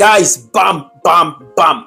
Guys, bam, bam, bam.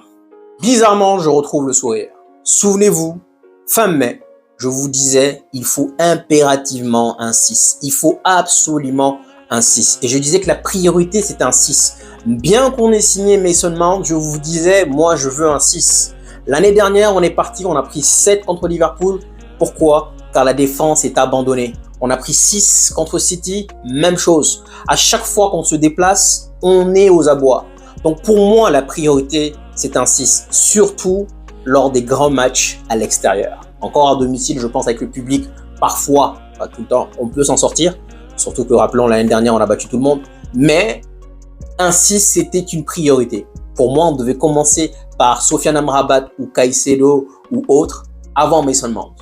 Bizarrement, je retrouve le sourire. Souvenez-vous, fin mai, je vous disais, il faut impérativement un 6. Il faut absolument un 6. Et je disais que la priorité, c'est un 6. Bien qu'on ait signé Mason Mount, je vous disais, moi, je veux un 6. L'année dernière, on est parti, on a pris 7 contre Liverpool. Pourquoi? Car la défense est abandonnée. On a pris 6 contre City, même chose. À chaque fois qu'on se déplace, on est aux abois. Donc pour moi, la priorité, c'est un 6, surtout lors des grands matchs à l'extérieur. Encore à domicile, je pense avec le public, parfois, pas tout le temps, on peut s'en sortir. Surtout que, rappelons, l'année dernière, on a battu tout le monde. Mais un 6, c'était une priorité. Pour moi, on devait commencer par Sofiane Amrabat ou Caicedo ou autre avant Mason Mount.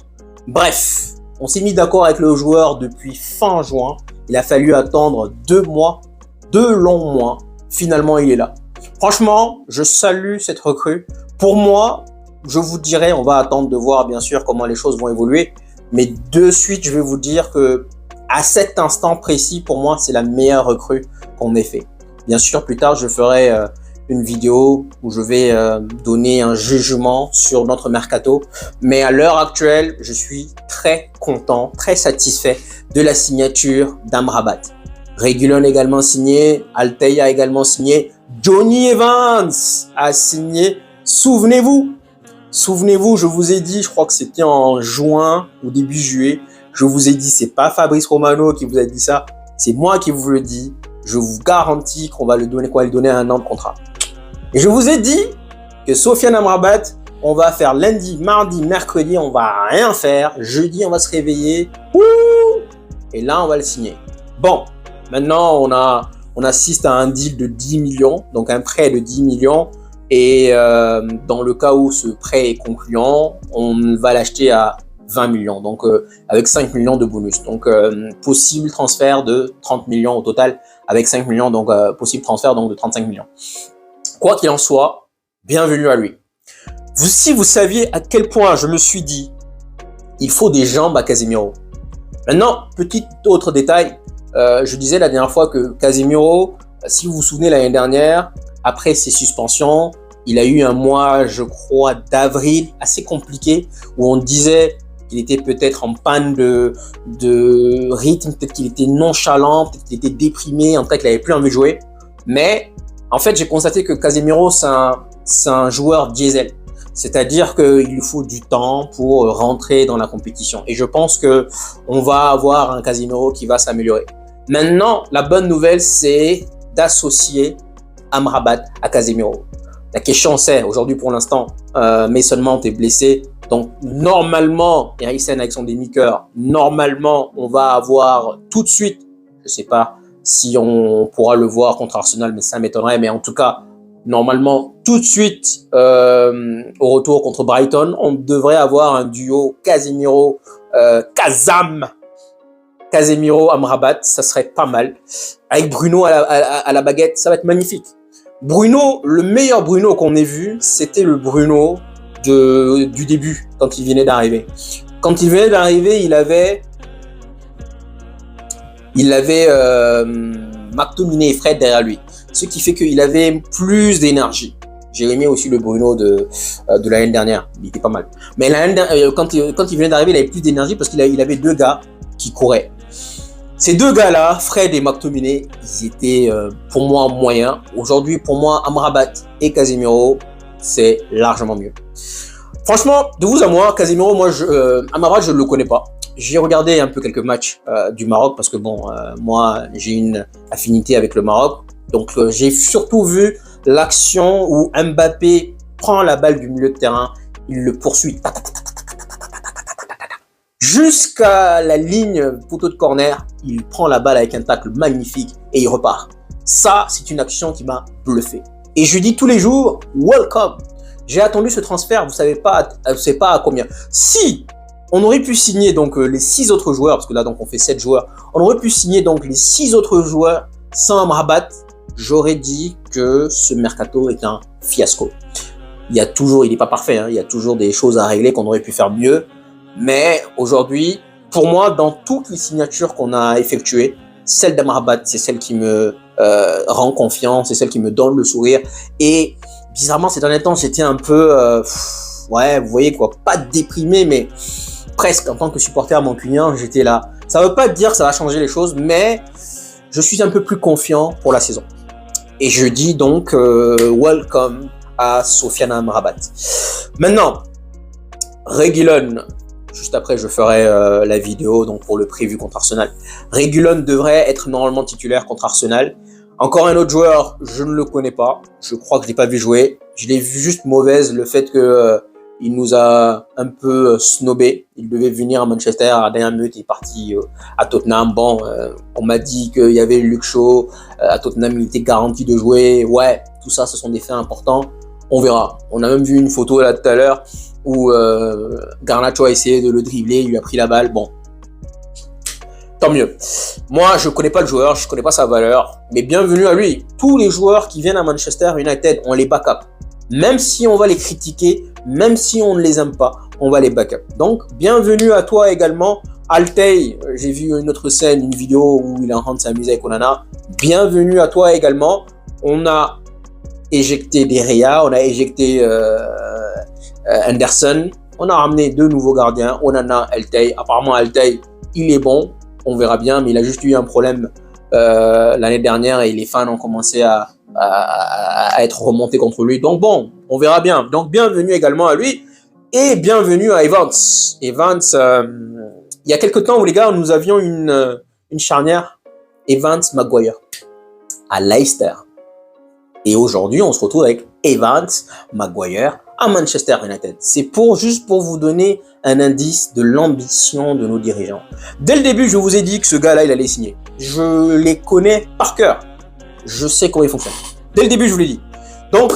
Bref, on s'est mis d'accord avec le joueur depuis fin juin. Il a fallu attendre 2 mois, 2 longs mois. Finalement, il est là. Franchement, je salue cette recrue. Pour moi, je vous dirai, on va attendre de voir bien sûr comment les choses vont évoluer. Mais de suite, je vais vous dire que à cet instant précis, pour moi, c'est la meilleure recrue qu'on ait fait. Bien sûr, plus tard, je ferai une vidéo où je vais donner un jugement sur notre mercato. Mais à l'heure actuelle, je suis très content, très satisfait de la signature d'Amrabat. Reguilon également signé, Altay a également signé, Johnny Evans a signé. Souvenez-vous, je vous ai dit, je crois que c'était en juin ou début juillet, je vous ai dit, c'est pas Fabrice Romano qui vous a dit ça, c'est moi qui vous le dis. Je vous garantis qu'on va lui donner un an de contrat. Et je vous ai dit que Sofiane Amrabat, on va faire lundi, mardi, mercredi, on va rien faire. Jeudi, on va se réveiller. Et là, on va le signer. Bon, maintenant, on assiste à un deal de 10 millions, donc un prêt de 10 millions. Et dans le cas où ce prêt est concluant, on va l'acheter à 20 millions, donc avec 5 millions de bonus. Donc, possible transfert de 30 millions au total, avec 5 millions, donc possible transfert donc de 35 millions. Quoi qu'il en soit, bienvenue à lui. Si vous saviez à quel point je me suis dit, il faut des jambes à Casemiro. Maintenant, petit autre détail, je disais la dernière fois que Casemiro, si vous vous souvenez l'année dernière, après ses suspensions, il a eu un mois, je crois, d'avril assez compliqué où on disait qu'il était peut-être en panne de rythme, peut-être qu'il était nonchalant, peut-être qu'il était déprimé, en tout cas qu'il n'avait plus envie de jouer. Mais en fait, j'ai constaté que Casemiro, c'est un joueur diesel. C'est-à-dire qu'il lui faut du temps pour rentrer dans la compétition. Et je pense qu'on va avoir un Casemiro qui va s'améliorer. Maintenant, la bonne nouvelle, c'est d'associer Amrabat à Casemiro. La question c'est, aujourd'hui pour l'instant, Mason Mount est blessé. Donc normalement, Eriksen avec son demi-cœur, normalement, on va avoir tout de suite, je ne sais pas si on pourra le voir contre Arsenal, mais ça m'étonnerait. Mais en tout cas, normalement, tout de suite, au retour contre Brighton, on devrait avoir un duo Casemiro Amrabat, ça serait pas mal. Avec Bruno à la baguette, ça va être magnifique. Bruno, le meilleur Bruno qu'on ait vu, c'était le Bruno du début, quand il venait d'arriver. Quand il venait d'arriver, il avait McTominay et Fred derrière lui. Ce qui fait qu'il avait plus d'énergie. J'ai aimé aussi le Bruno de l'année dernière. Il était pas mal. Mais quand il venait d'arriver, il avait plus d'énergie parce qu'il avait 2 gars qui couraient. Ces 2 gars-là, Fred et McTominay, ils étaient pour moi moyens. Aujourd'hui, pour moi, Amrabat et Casemiro, c'est largement mieux. Franchement, de vous à moi, Casemiro, Amrabat, je ne le connais pas. J'ai regardé un peu quelques matchs du Maroc parce que bon, moi, j'ai une affinité avec le Maroc. Donc, j'ai surtout vu l'action où Mbappé prend la balle du milieu de terrain, il le poursuit jusqu'à la ligne poteau de corner, il prend la balle avec un tacle magnifique et il repart. Ça, c'est une action qui m'a bluffé. Et je dis tous les jours, welcome. J'ai attendu ce transfert, vous savez pas à combien. Si on aurait pu signer donc les 6 autres joueurs, parce que là donc on fait 7 joueurs, on aurait pu signer donc les 6 autres joueurs sans Amrabat, j'aurais dit que ce mercato est un fiasco. Il n'est pas parfait, hein, il y a toujours des choses à régler qu'on aurait pu faire mieux. Mais aujourd'hui, pour moi, dans toutes les signatures qu'on a effectuées, Celle d'Amrabat, c'est celle qui me rend confiance, c'est celle qui me donne le sourire. Et bizarrement, ces derniers temps, j'étais un peu, ouais, vous voyez quoi, pas déprimé, mais presque. En tant que supporter mancunien, j'étais là. Ça veut pas dire que ça va changer les choses, mais je suis un peu plus confiant pour la saison. Et je dis donc welcome à Sofiane Amrabat. Maintenant, Reguilón, juste après je ferai la vidéo donc pour le prévu contre Arsenal. Reguilón devrait être normalement titulaire contre Arsenal. Encore un autre joueur, je ne le connais pas. Je crois que je l'ai pas vu jouer. Je l'ai vu juste mauvaise, le fait que il nous a un peu snobé. Il devait venir à Manchester à la dernière minute, il est parti à Tottenham. Bon, on m'a dit qu'il y avait Luke Shaw à Tottenham, il était garanti de jouer. Ouais, tout ça, ce sont des faits importants. On verra. On a même vu une photo là tout à l'heure où Garnacho a essayé de le dribbler, il lui a pris la balle. Bon, tant mieux. Moi, je connais pas le joueur, je connais pas sa valeur, mais bienvenue à lui. Tous les joueurs qui viennent à Manchester United, on les backup. Même si on va les critiquer, même si on ne les aime pas, on va les backup. Donc, bienvenue à toi également. Altay, j'ai vu une autre scène, une vidéo où il est en train de s'amuser avec Onana. Bienvenue à toi également. On a éjecté Derea, on a éjecté Henderson. On a ramené deux nouveaux gardiens, Onana, Altay. Apparemment, Altay, il est bon. On verra bien, mais il a juste eu un problème l'année dernière et les fans ont commencé à être remontés contre lui. Donc bon, on verra bien. Donc bienvenue également à lui et bienvenue à Evans. Evans, il y a quelques temps où les gars, nous avions une charnière Evans-Maguire à Leicester. Et aujourd'hui, on se retrouve avec Evans-Maguire à Manchester United. C'est juste pour vous donner un indice de l'ambition de nos dirigeants. Dès le début, je vous ai dit que ce gars-là, il allait signer. Je les connais par cœur. Je sais comment ils fonctionnent. Dès le début, je vous l'ai dit. Donc,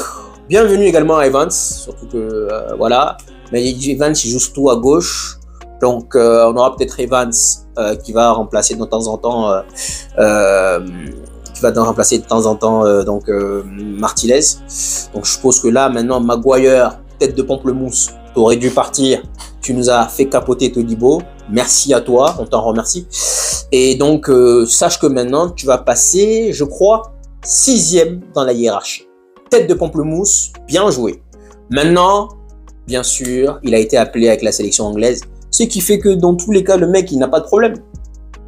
bienvenue également à Evans. Surtout que, voilà. Mais Evans, il joue surtout à gauche. Donc, on aura peut-être Evans qui va remplacer de temps en temps... Martinez. Donc, je suppose que là, maintenant, Maguire, tête de pamplemousse, tu aurais dû partir. Tu nous as fait capoter Todibo. Merci à toi, on t'en remercie. Et donc, sache que maintenant, tu vas passer, je crois, 6e dans la hiérarchie. Tête de pamplemousse, bien joué. Maintenant, bien sûr, il a été appelé avec la sélection anglaise. Ce qui fait que dans tous les cas, le mec, il n'a pas de problème.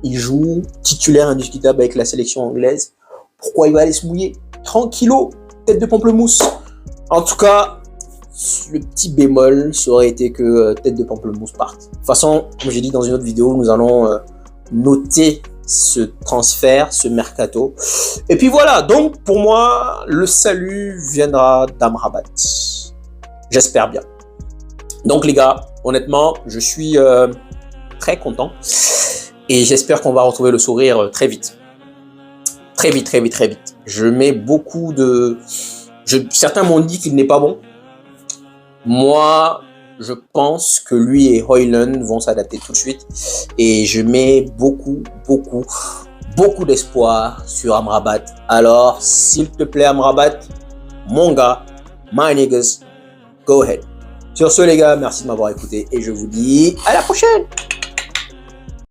Il joue titulaire indiscutable avec la sélection anglaise. Pourquoi il va aller se mouiller? Tranquillo, tête de pamplemousse. En tout cas, le petit bémol, ça aurait été que tête de pamplemousse parte. De toute façon, comme j'ai dit dans une autre vidéo, nous allons noter ce transfert, ce mercato. Et puis voilà, donc pour moi, le salut viendra d'Amrabat. J'espère bien. Donc les gars, honnêtement, je suis très content. Et j'espère qu'on va retrouver le sourire très vite. Très vite, très vite, très vite. Je mets beaucoup de... Certains m'ont dit qu'il n'est pas bon. Moi, je pense que lui et Højlund vont s'adapter tout de suite. Et je mets beaucoup d'espoir sur Amrabat. Alors, s'il te plaît, Amrabat, mon gars, my niggas, go ahead. Sur ce, les gars, merci de m'avoir écouté. Et je vous dis à la prochaine.